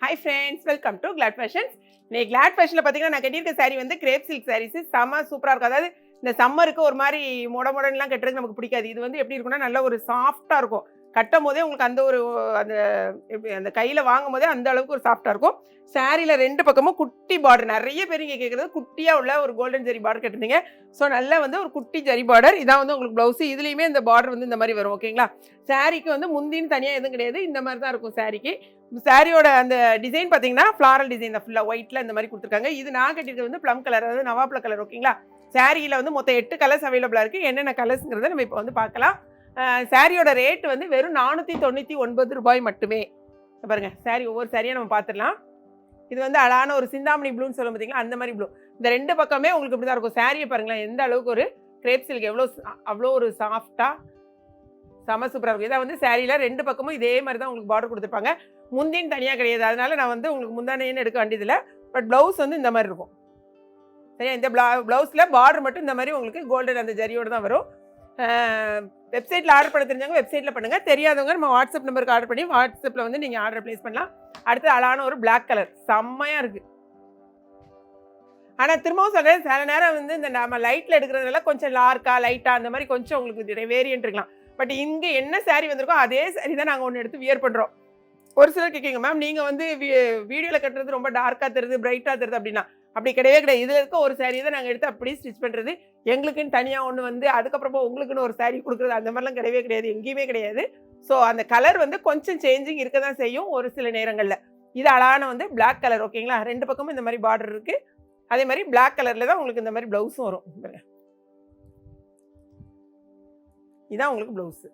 Hi friends, welcome to Glad Fashions. இன்னைக்கு Glad Fashionல பாத்தீங்கன்னா நான் கட்டியிருக்க saree வந்து கிரேப் சில்க் sarees செம சூப்பரா இருக்கும். அதாவது இந்த சம்மருக்கு ஒரு மாதிரி மொடமொடன்லாம் கட்டுறதுக்கு நமக்கு பிடிக்காது. இது வந்து எப்படி இருக்கும்னா நல்ல ஒரு சாஃப்ட்டா இருக்கும். கட்டும் போதே உங்களுக்கு அந்த ஒரு அந்த எப்படி அந்த கையில வாங்கும் போதே அந்த அளவுக்கு ஒரு சாஃப்ட்டா இருக்கும். சாரியில 2 பக்கமும் குட்டி பார்டர். நிறைய பேர் இங்க கேட்கறது குட்டியா உள்ள ஒரு கோல்டன் ஜரி பார்டர் கேட்டிருந்தீங்க. ஸோ நல்லா வந்து ஒரு குட்டி ஜரி பார்டர். இதான் வந்து உங்களுக்கு ப்ளவுஸ். இதுலயுமே இந்த பார்டர் வந்து இந்த மாதிரி வரும். ஓகேங்களா? சாரிக்கு வந்து முந்தின்னு தனியா எதுவும் கிடையாது. இந்த மாதிரி தான் இருக்கும் சாரிக்கு. சாரியோட அந்த டிசைன் பார்த்தீங்கன்னா ஃப்ளாரல் டிசைன் தான் ஃபுல்லாக ஒயிட்டில் இந்த மாதிரி கொடுத்துருக்காங்க. இது நான் கட்டியிருக்கிறது வந்து ப்ளம் கலர், அதாவது நவாப்ள கலர். ஓகேங்களா? சாரியில் வந்து மொத்தம் 8 கலர்ஸ் அவைலபிளாக இருக்குது. என்னென்ன கலர்ஸுங்கிறத நம்ம இப்போ வந்து பார்க்கலாம். சாரியோட ரேட் வந்து வெறும் ₹499 மட்டுமே. பாருங்கள், சாரி ஒவ்வொரு சாரியாக நம்ம பார்த்துடலாம். இது வந்து அழகான ஒரு சிந்தாமணி ப்ளூன்னு சொல்லும் பார்த்தீங்களா, அந்த மாதிரி ப்ளூ. இந்த 2 பக்கமே உங்களுக்கு இப்படி தான் இருக்கும். சாரியை பாருங்களேன், எந்த அளவுக்கு ஒரு கிரேப் சில்க் அவ்வளோ ஒரு சாஃப்டாக செம சூப்பராக இருக்கும். இதை வந்து சாரியில் 2 பக்கமும் இதே மாதிரி தான் உங்களுக்கு பார்டர் கொடுத்துருப்பாங்க. முந்தின்னு தனியாக கிடையாது. அதனால நான் வந்து உங்களுக்கு முந்தானேன்னு எடுக்க வேண்டியதில்லை. பட் ப்ளவுஸ் வந்து இந்த மாதிரி இருக்கும். சரியா? இந்த ப்ளவுஸில் பார்டர் மட்டும் இந்த மாதிரி உங்களுக்கு கோல்டன் அந்த ஜரியோடு தான் வரும். வெப்சைட்டில் ஆர்டர் பண்ண தெரிஞ்சவங்க வெப்சைட்டில் பண்ணுங்கள். தெரியாதவங்க நம்ம வாட்ஸ்அப் நம்பருக்கு ஆர்டர் பண்ணி வாட்ஸ்அப்பில் வந்து நீங்கள் ஆர்டர் ப்ளேஸ் பண்ணலாம். அடுத்து அழகான ஒரு பிளாக் கலர் செம்மையாக இருக்குது. ஆனால் திரும்பவும் சொல்கிறேன், சில நேரம் வந்து இந்த நம்ம லைட்டில் எடுக்கிறதுனால கொஞ்சம் லார்க்காக லைட்டாக அந்த மாதிரி கொஞ்சம் உங்களுக்கு வேரியன்ட் இருக்கலாம். பட் இங்கே என்ன சாரீ வந்திருக்கோ அதே சாரீ தான் நாங்கள் ஒன்று எடுத்து வியர் பண்ணுறோம். ஒரு சிலர் கேட்குங்க, மேம் நீங்கள் வந்து வீடியோவில் கட்டுறது ரொம்ப டார்க்காக தருது, பிரைட்டாக தருது அப்படின்னா. அப்படி கிடையவே கிடையாது. இதில் இருக்க ஒரு சாரீ தான் நாங்கள் எடுத்து அப்படியே ஸ்டிச் பண்ணுறது. எங்களுக்குன்னு தனியாக ஒன்று வந்து அதுக்கப்புறமா உங்களுக்குன்னு ஒரு சாரீ கொடுக்குறது அந்த மாதிரிலாம் கிடையவே கிடையாது, எங்கேயுமே கிடையாது. ஸோ அந்த கலர் வந்து கொஞ்சம் சேஞ்சிங் இருக்க தான் செய்யும் ஒரு சில நேரங்களில். இது அழகான வந்து பிளாக் கலர். ஓகேங்களா? 2 பக்கமும் இந்த மாதிரி பார்டர் இருக்குது. அதே மாதிரி பிளாக் கலரில் தான் உங்களுக்கு இந்த மாதிரி ப்ளவுஸும் வரும். இதான் உங்களுக்கு ப்ளவுஸு.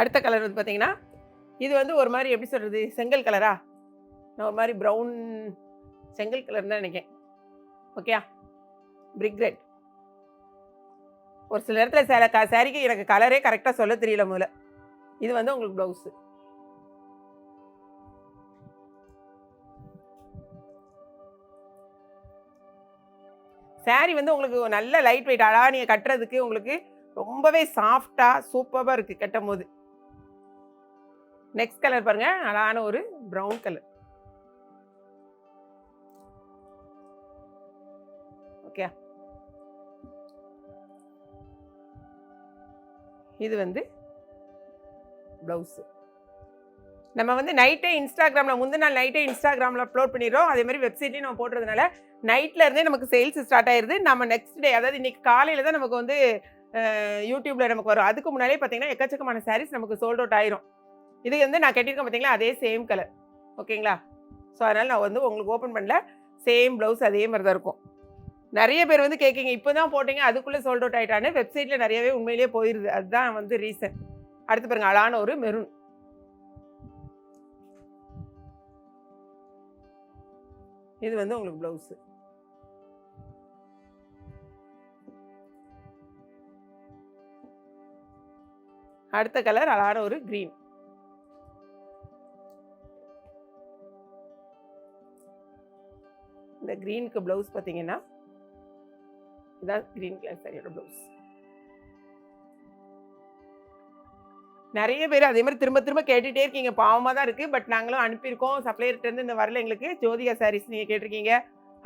அடுத்த கலர் வந்து பார்த்தீங்கன்னா, இது வந்து ஒரு மாதிரி எப்படி சொல்கிறது, செங்கல் கலரா, நான் ஒரு மாதிரி ப்ரௌன் செங்கல் கலர் தான் நினைக்கிறேன். Okay, brick red. ஒரு சில நேரத்தில் சாரிக்கு எனக்கு கலரே கரெக்டாக சொல்ல தெரியல முதல்ல. இது வந்து உங்களுக்கு ப்ளவுஸு. சாரி வந்து உங்களுக்கு நல்ல லைட் வெயிட், அழகாக நீங்கள் கட்டுறதுக்கு உங்களுக்கு ரொம்பவே சாஃப்டாக சூப்பராக இருக்குது கட்டும் போது. நெக்ஸ்ட் கலர் பாருங்க, அழகான ஒரு ப்ரௌன் கலர். ஓகே, இது வந்து ப்ளவுஸ். நம்ம வந்து நைட்டே இன்ஸ்டாகிராமில் முந்தின நாள் நைட்டே இன்ஸ்டாகிராமில் அப்லோட் பண்ணிடுறோம். அதே மாதிரி வெப்சைட்லேயும் நம்ம போடுறதுனால நைட்டில் இருந்தே நமக்கு சேல்ஸ் ஸ்டார்ட் ஆயிடுது. நம்ம நெக்ஸ்ட் டே, அதாவது இன்னைக்கு காலையில் தான் நமக்கு வந்து யூடியூப்பில் நமக்கு வரும். அதுக்கு முன்னாலே பார்த்தீங்கன்னா எக்கச்சக்கமான சாரீஸ் நமக்கு சோல்ட் அவுட் ஆயிரும். இது வந்து நான் கட்டியிருக்கேன் பார்த்தீங்களா, அதே சேம் கலர். ஓகேங்களா? ஸோ அதனால் நான் வந்து உங்களுக்கு ஓப்பன் பண்ணல. சேம் ப்ளவுஸ் அதே மாதிரி தான் இருக்கும். நிறைய பேர் வந்து கேட்குங்க, இப்போ தான் போட்டிங்க அதுக்குள்ளே சோல்ட் அவுட் ஆகிட்டான்னு. வெப்சைட்டில் நிறையவே உண்மையிலேயே போயிடுது. அதுதான் வந்து ரீசன். அடுத்து பாருங்க, அழகான ஒரு மெரூன். இது வந்து உங்களுக்கு ப்ளவுஸு. அடுத்த கலர் அழகான ஒரு க்ரீன். இந்த க்ரீனுக்கு ப்ளவுஸ் பார்த்தீங்கன்னா இதான் க்ரீன் கலர் சாரியோட ப்ளவுஸ். நிறைய பேர் அதே மாதிரி திரும்ப திரும்ப கேட்டுகிட்டே இருக்கீங்க. பாவமாக தான் இருக்குது. பட் நாங்களும் அனுப்பியிருக்கோம் சப்ளையர்கிட்டருந்து. இந்த வரல எங்களுக்கு ஜோதிகா சாரீஸ் நீங்கள் கேட்டிருக்கீங்க.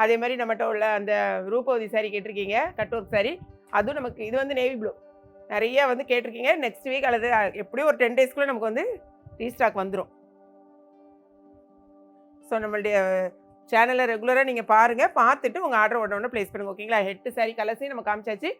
அதே மாதிரி நம்மகிட்ட உள்ள அந்த ரூபவதி சாரீ கேட்டிருக்கீங்க, கட் ஒர்க் சாரீ. அதுவும் நமக்கு இது வந்து நேவி ப்ளூ நிறைய வந்து கேட்டிருக்கீங்க. நெக்ஸ்ட் வீக் அல்லது எப்படியும் ஒரு 10 டேஸ்க்குள்ளே நமக்கு வந்து ரீஸ்டாக் வந்துடும். ஸோ நம்மளுடைய சேனலை ரெகுலராக நீங்கள் பாருங்கள். பார்த்துட்டு உங்கள் ஆர்டர் உடனே ப்ளேஸ் பண்ணுங்கள். ஓகேங்களா? 8 சாரீ கலர்ஸையும் நம்ம காமிச்சாச்சு.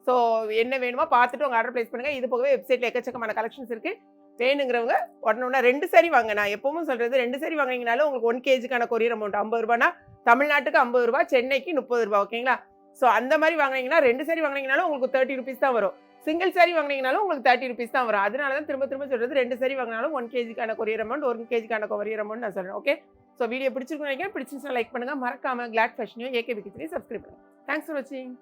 ஸோ என்ன வேணுமோ பார்த்துட்டு உங்கள் ஆர்டர் ப்ளேஸ் பண்ணுங்கள். இது போகவே வெப்சைட்டில் எக்கச்சக்கமான கலெக்ஷன்ஸ் இருக்குது. வேணுங்கிறவங்க உடனே 2 சாரீ வாங்க. நான் எப்பவும் சொல்கிறது, 2 சாரீ வாங்கிங்கனாலும் உங்களுக்கு 1 kgக்கான கொரியர் அமௌண்ட் ₹50. தமிழ்நாட்டுக்கு ₹50, சென்னைக்கு ₹30. ஓகேங்களா? ஸோ அந்த மாதிரி வாங்கினீங்கன்னா 2 சாரீ வாங்கினீங்கனாலும் உங்களுக்கு ₹30 தான் வரும். சிங்கிள் சாரீ வாங்கினீங்கனாலும் உங்களுக்கு ₹30 தான் வரும். அதனால தான் திரும்ப திரும்ப சொல்கிறது, 2 சாரீ வாங்கினாலும் 1 kgக்கான கொரியர் அமௌண்ட், 1 kgக்கான கொரியர் அமௌண்ட் நான் சொல்கிறேன். ஓகே, ஸோ வீடியோ பிடிச்சிருக்குன்னு நினைக்கிறேன். பிடிச்சிருந்துச்சுன்னா லைக் பண்ணுங்கள். மறக்காமல் கிளாட் ஃபேஷனையும் ஏகே பிகித்ரி சப்ஸ்கிரைப் பண்ணுங்கள். தேங்க்ஸ் ஃபார் வாட்சிங்.